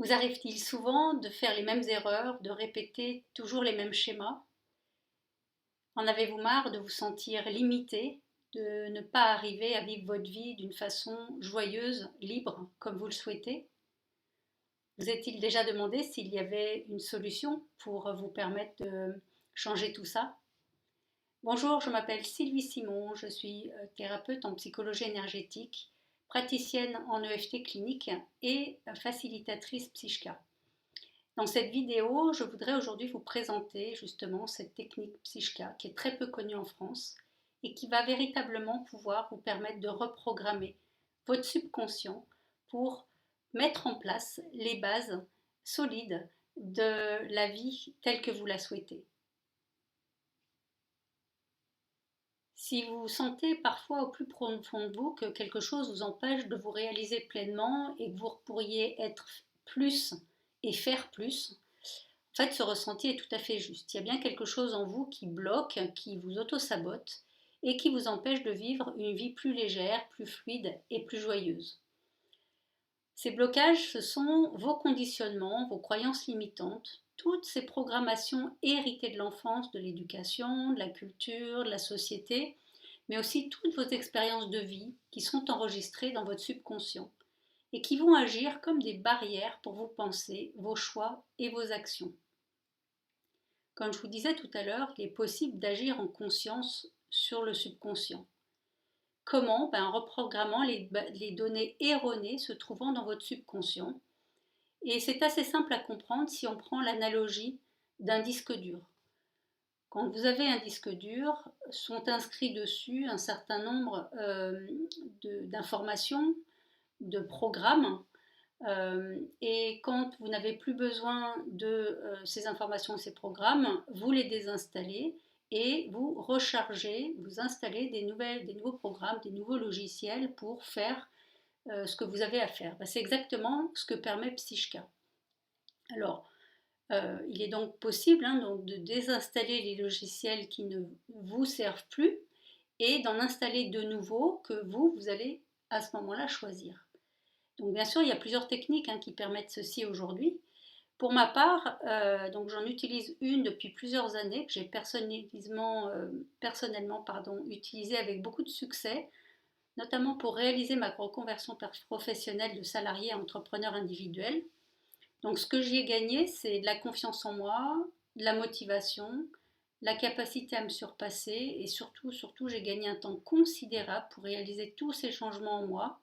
Vous arrive-t-il souvent de faire les mêmes erreurs, de répéter toujours les mêmes schémas? En avez-vous marre de vous sentir limité, de ne pas arriver à vivre votre vie d'une façon joyeuse, libre, comme vous le souhaitez? Vous est-il déjà demandé s'il y avait une solution pour vous permettre de changer tout ça? Bonjour, je m'appelle Sylvie Simon, je suis thérapeute en psychologie énergétique, praticienne en EFT clinique et facilitatrice Psychka. Dans cette vidéo, je voudrais aujourd'hui vous présenter justement cette technique Psychka qui est très peu connue en France et qui va véritablement pouvoir vous permettre de reprogrammer votre subconscient pour mettre en place les bases solides de la vie telle que vous la souhaitez. Si vous sentez parfois au plus profond de vous que quelque chose vous empêche de vous réaliser pleinement et que vous pourriez être plus et faire plus, en fait, ce ressenti est tout à fait juste. Il y a bien quelque chose en vous qui bloque, qui vous auto-sabote et qui vous empêche de vivre une vie plus légère, plus fluide et plus joyeuse. Ces blocages, ce sont vos conditionnements, vos croyances limitantes, toutes ces programmations héritées de l'enfance, de l'éducation, de la culture, de la société, mais aussi toutes vos expériences de vie qui sont enregistrées dans votre subconscient et qui vont agir comme des barrières pour vos pensées, vos choix et vos actions. Comme je vous disais tout à l'heure, il est possible d'agir en conscience sur le subconscient. Comment? En reprogrammant les données erronées se trouvant dans votre subconscient. Et c'est assez simple à comprendre si on prend l'analogie d'un disque dur. Quand vous avez un disque dur, sont inscrits dessus un certain nombre d'informations, de programmes. Et quand vous n'avez plus besoin de ces informations, ces programmes, vous les désinstallez et vous rechargez, vous installez des nouveaux programmes, des nouveaux logiciels pour faire ce que vous avez à faire. C'est exactement ce que permet Psychka. Alors, il est donc possible donc, de désinstaller les logiciels qui ne vous servent plus et d'en installer de nouveaux que vous allez à ce moment-là choisir. Donc bien sûr, il y a plusieurs techniques qui permettent ceci aujourd'hui. Pour ma part, donc j'en utilise une depuis plusieurs années que j'ai personnellement utilisée avec beaucoup de succès, notamment pour réaliser ma reconversion professionnelle de salarié à entrepreneur individuel. Donc ce que j'y ai gagné, c'est de la confiance en moi, de la motivation, la capacité à me surpasser et surtout, j'ai gagné un temps considérable pour réaliser tous ces changements en moi.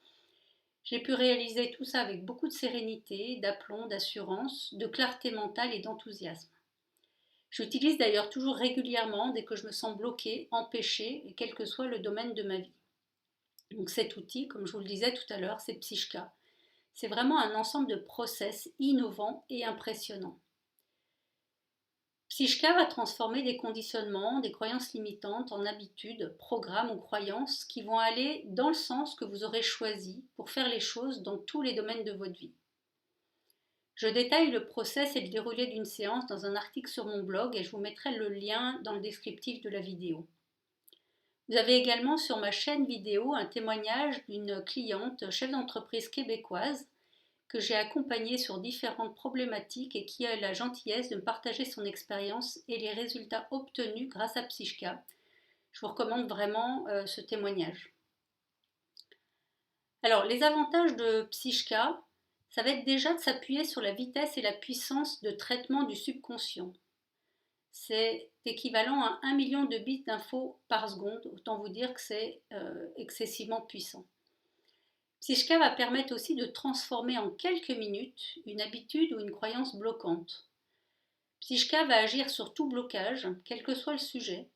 J'ai pu réaliser tout ça avec beaucoup de sérénité, d'aplomb, d'assurance, de clarté mentale et d'enthousiasme. J'utilise d'ailleurs toujours régulièrement dès que je me sens bloquée, empêchée, et quel que soit le domaine de ma vie. Donc cet outil, comme je vous le disais tout à l'heure, c'est Psychka. C'est vraiment un ensemble de process innovants et impressionnants. Psychka va transformer des conditionnements, des croyances limitantes en habitudes, programmes ou croyances qui vont aller dans le sens que vous aurez choisi pour faire les choses dans tous les domaines de votre vie. Je détaille le process et le déroulé d'une séance dans un article sur mon blog et je vous mettrai le lien dans le descriptif de la vidéo. Vous avez également sur ma chaîne vidéo un témoignage d'une cliente chef d'entreprise québécoise que j'ai accompagnée sur différentes problématiques et qui a eu la gentillesse de me partager son expérience et les résultats obtenus grâce à Psychka. Je vous recommande vraiment ce témoignage. Alors, les avantages de Psychka, ça va être déjà de s'appuyer sur la vitesse et la puissance de traitement du subconscient. C'est équivalent à 1 million de bits d'infos par seconde, autant vous dire que c'est excessivement puissant. Psychka va permettre aussi de transformer en quelques minutes une habitude ou une croyance bloquante. Psychka va agir sur tout blocage, quel que soit le sujet.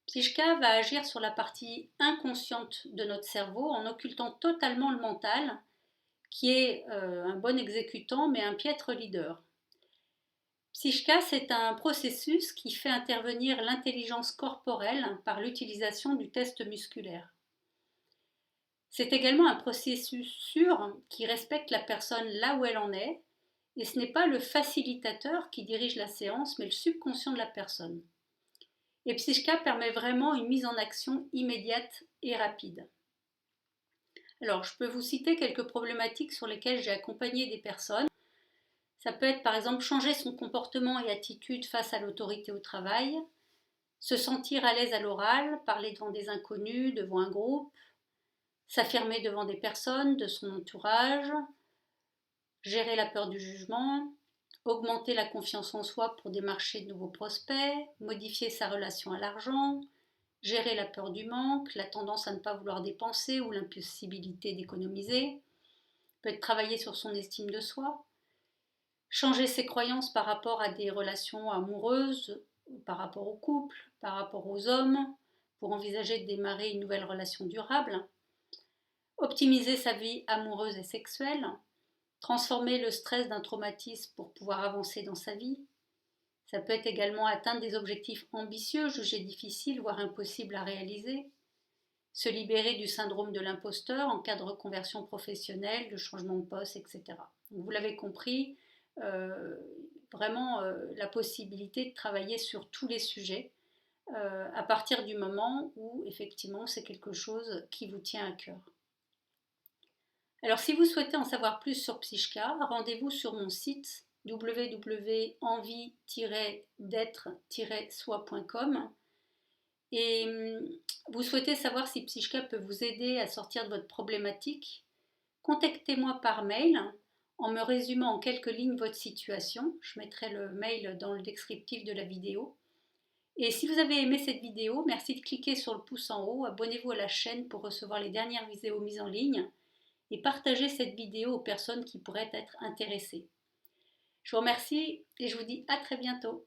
Psychka va agir sur la partie inconsciente de notre cerveau en occultant totalement le mental, qui est un bon exécutant mais un piètre leader. Psychka, c'est un processus qui fait intervenir l'intelligence corporelle par l'utilisation du test musculaire. C'est également un processus sûr qui respecte la personne là où elle en est, et ce n'est pas le facilitateur qui dirige la séance, mais le subconscient de la personne. Et Psychka permet vraiment une mise en action immédiate et rapide. Alors, je peux vous citer quelques problématiques sur lesquelles j'ai accompagné des personnes. Ça peut être par exemple changer son comportement et attitude face à l'autorité au travail, se sentir à l'aise à l'oral, parler devant des inconnus, devant un groupe, s'affirmer devant des personnes de son entourage, gérer la peur du jugement, augmenter la confiance en soi pour démarcher de nouveaux prospects, modifier sa relation à l'argent, gérer la peur du manque, la tendance à ne pas vouloir dépenser ou l'impossibilité d'économiser, peut-être travailler sur son estime de soi, changer ses croyances par rapport à des relations amoureuses, par rapport au couple, par rapport aux hommes, pour envisager de démarrer une nouvelle relation durable, optimiser sa vie amoureuse et sexuelle, transformer le stress d'un traumatisme pour pouvoir avancer dans sa vie. Ça peut être également atteindre des objectifs ambitieux, jugés difficiles, voire impossibles à réaliser, se libérer du syndrome de l'imposteur en cas de reconversion professionnelle, de changement de poste, etc. Donc, vous l'avez compris, euh, vraiment la possibilité de travailler sur tous les sujets à partir du moment où effectivement c'est quelque chose qui vous tient à cœur. Alors si vous souhaitez en savoir plus sur Psychka, rendez-vous sur mon site www.envie-d'être-soi.com et vous souhaitez savoir si Psychka peut vous aider à sortir de votre problématique, contactez-moi par mail en me résumant en quelques lignes votre situation. Je mettrai le mail dans le descriptif de la vidéo. Et si vous avez aimé cette vidéo, merci de cliquer sur le pouce en haut, abonnez-vous à la chaîne pour recevoir les dernières vidéos mises en ligne et partagez cette vidéo aux personnes qui pourraient être intéressées. Je vous remercie et je vous dis à très bientôt.